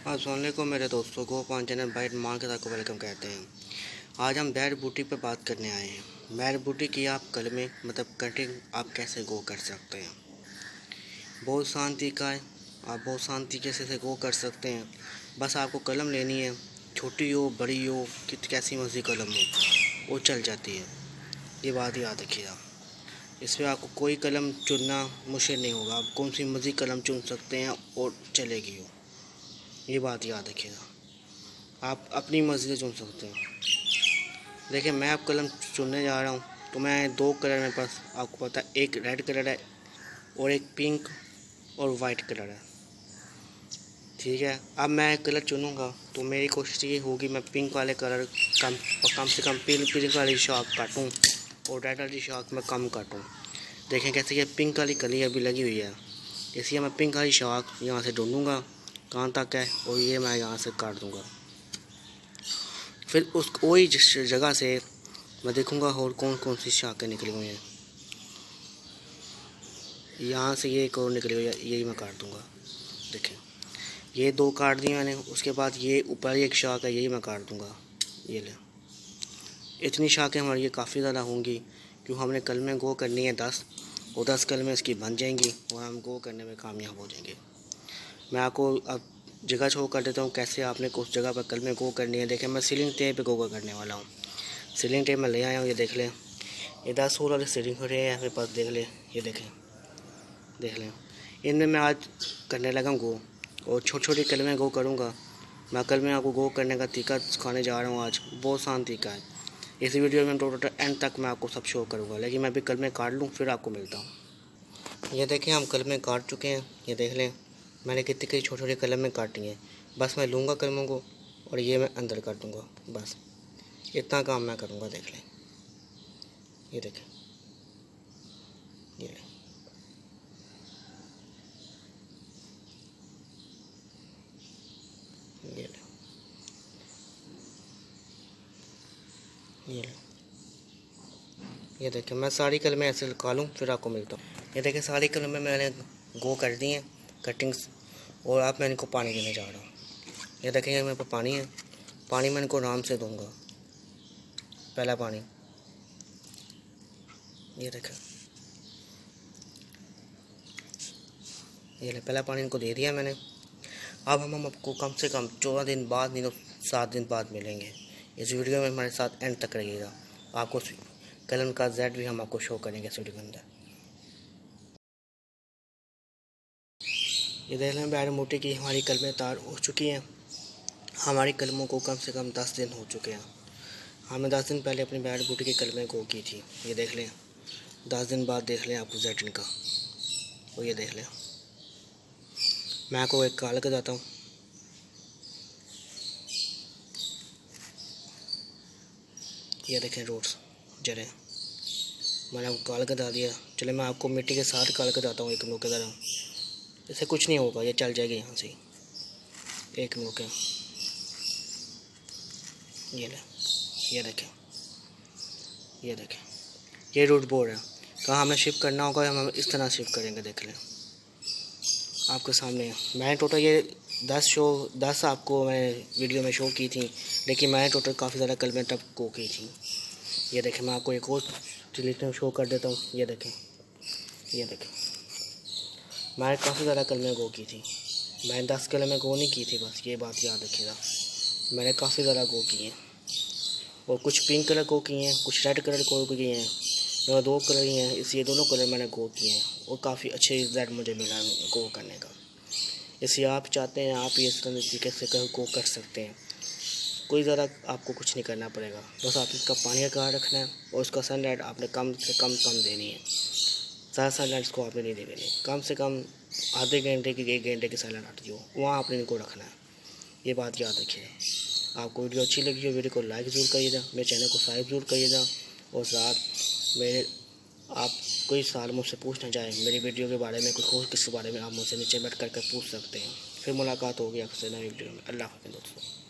अस्सलाम वालेकुम मेरे दोस्तों को पान चैनल बाइट मान के साथ वेलकम कहते हैं। आज हम बैड बूटी पर बात करने आए हैं। बैड बूटी की आप कलमें मतलब कटिंग आप कैसे गो कर सकते हैं। बहुत शांति का है, आप बहुत शांति से गो कर सकते हैं। बस आपको कलम लेनी है, छोटी हो बड़ी हो कैसी मर्जी कलम हो वो चल जाती है। ये बात याद रखिएगा। इसमें आपको कोई कलम चुनना मुश्किल नहीं होगा, आप कौन सी मर्जी कलम चुन सकते हैं और चलेगी वो। ये बात याद रखिएगा, आप अपनी मर्ज़ी से चुन सकते हैं। देखिए मैं अब कलम चुनने जा रहा हूँ, तो मैं दो कलर मेरे पास आपको पता है, एक रेड कलर है और एक पिंक और वाइट कलर है। ठीक है, अब मैं कलर चुनूँगा तो मेरी कोशिश ये होगी मैं पिंक वाले कलर कम से कम पिंक वाली शार्क काटूँ और रेड वाली शार्क में कम काटूँ। देखें कैसे ये पिंक वाली कली अभी लगी हुई है, इसलिए मैं पिंक वाली शार्क यहाँ से ढूंढूँगा कहाँ तक है और ये मैं यहाँ से काट दूँगा। फिर उस वही जगह से मैं देखूँगा और कौन कौन सी शाखें निकली हुई हैं। यहाँ से ये एक और निकली हुई है, यही मैं काट दूँगा। देखें ये दो काट दी मैंने, उसके बाद ये ऊपर एक शाख है, यही मैं काट दूँगा। ये ले, इतनी शाखें हमारी ये काफ़ी ज़्यादा होंगी क्यों हमने कलमें गो करनी है 10 और 10 कलमें इसकी बन जाएंगी और हम गो करने में कामयाब हो जाएंगे। मैं आपको अब जगह शो कर देता हूँ कैसे आपने उस जगह पर कलमें गो करनी है। देखें मैं सीलिंग टेप पे गो करने वाला हूँ। सीलिंग टेप मैं ले आया हूँ, ये देख लें, ये 10 सोल वाले सीलिंग हो रहे हैं मेरे पास, देख लें, ये देख लें। इनमें मैं आज करने लगा हूँ गो और छोटी छोटी कलमें गो करूँगा। मैं कलमें आपको गो करने का तरीका सिखाने जा रहा हूँ आज, बहुत आसान तरीका है। इस वीडियो में टोटल एंड तक मैं आपको सब शो करूँगा, लेकिन मैं अभी कलमें काट लूँ फिर आपको मिलता हूँ। ये देखें हम कलमें काट चुके हैं, ये देख लें मैंने कितनी छोटी छोटी कलमें काटी हैं। बस मैं लूँगा कलमों को और ये मैं अंदर कर दूँगा, बस इतना काम मैं करूँगा। देख लें, ये देखें, ये लें, ये लें, ये लें, ये देखें मैं सारी कलमें ऐसे निकालूँ फिर आपको मिलता हूँ। ये देखें सारी कलमें मैंने गो कर दी हैं कटिंग्स और अब मैं इनको पानी देने जा रहा हूँ। ये देखें मेरे पास पानी है, पानी मैं इनको आराम से दूँगा। पहला पानी, ये देखें, ये ले पहला पानी इनको दे दिया मैंने। अब हम आपको कम से कम 14 दिन बाद नहीं तो 7 दिन बाद मिलेंगे। इस वीडियो में हमारे साथ एंड तक रहिएगा, आपको कलम का जेड भी हम आपको शो करेंगे इस वीडियो के अंदर। ये देख लें बैड बूटी की हमारी कलमें तैयार हो चुकी हैं। हमारी कलमों को कम से कम 10 दिन हो चुके हैं। हमने 10 दिन पहले अपनी बैड बूटी की कलमें गो की थी। ये देख लें 10 दिन बाद देख लें आपको जेड इनका, और ये देख लें मैं आपको एक काल बताता हूँ। ये देखें रोड्स जरे मैंने आपको काल बता दिया। चले मैं आपको मिट्टी के साथ काल बताता हूँ एक मिनट के तरह। इससे कुछ नहीं होगा, ये चल जाएगी यहाँ से। एक मिनट के, ये ले, ये देखें, ये देखें ये रूट बोर्ड है। कहाँ हमें शिफ्ट करना होगा हम इस तरह शिफ्ट करेंगे। देख लें आपके सामने मैंने टोटल ये 10 आपको मैं वीडियो में शो की थी, लेकिन मैंने टोटल काफ़ी ज़्यादा कलमें तब को की थी। ये देखें मैं आपको एक और डिलीट शो कर देता हूँ। ये देखें, ये देखें मैंने काफ़ी ज़्यादा कलमें गो की थी। मैंने 10 कलमें गो नहीं की थी, बस ये बात याद रखिएगा। मैंने काफ़ी ज़्यादा गो की हैं और कुछ पिंक कलर गो किए हैं, कुछ रेड कलर गो किए हैं, और 2 कलर ही हैं, इसलिए दोनों कलर मैंने गो किए हैं और काफ़ी अच्छे रिजल्ट मुझे मिला गो करने का। इसलिए आप चाहते हैं आप ये इस तरीके से गो कर सकते हैं। कोई ज़्यादा आपको कुछ नहीं करना पड़ेगा, बस आप इसका पानी का ख्याल रखना है और उसका सनलाइट आपने कम से कम देनी है। ज़्यादा सनलाइट इसको आपने नहीं देनी, कम से कम आधे घंटे की 1 घंटे की सनलाइट आती हो वहाँ आपने इनको रखना है। ये बात याद रखिएगा। आपको वीडियो अच्छी लगी हो वीडियो को लाइक ज़रूर करिएगा, मेरे चैनल को सब्सक्राइब ज़रूर करिएगा और साथ मेरे आप कोई सवाल मुझसे पूछना चाहें मेरी वीडियो के बारे में, कोई किस बारे में आप मुझसे नीचे बैठ करके पूछ सकते हैं। फिर मुलाकात होगी आपसे नई वीडियो में। अल्लाह हाफ़िज़ दोस्तों।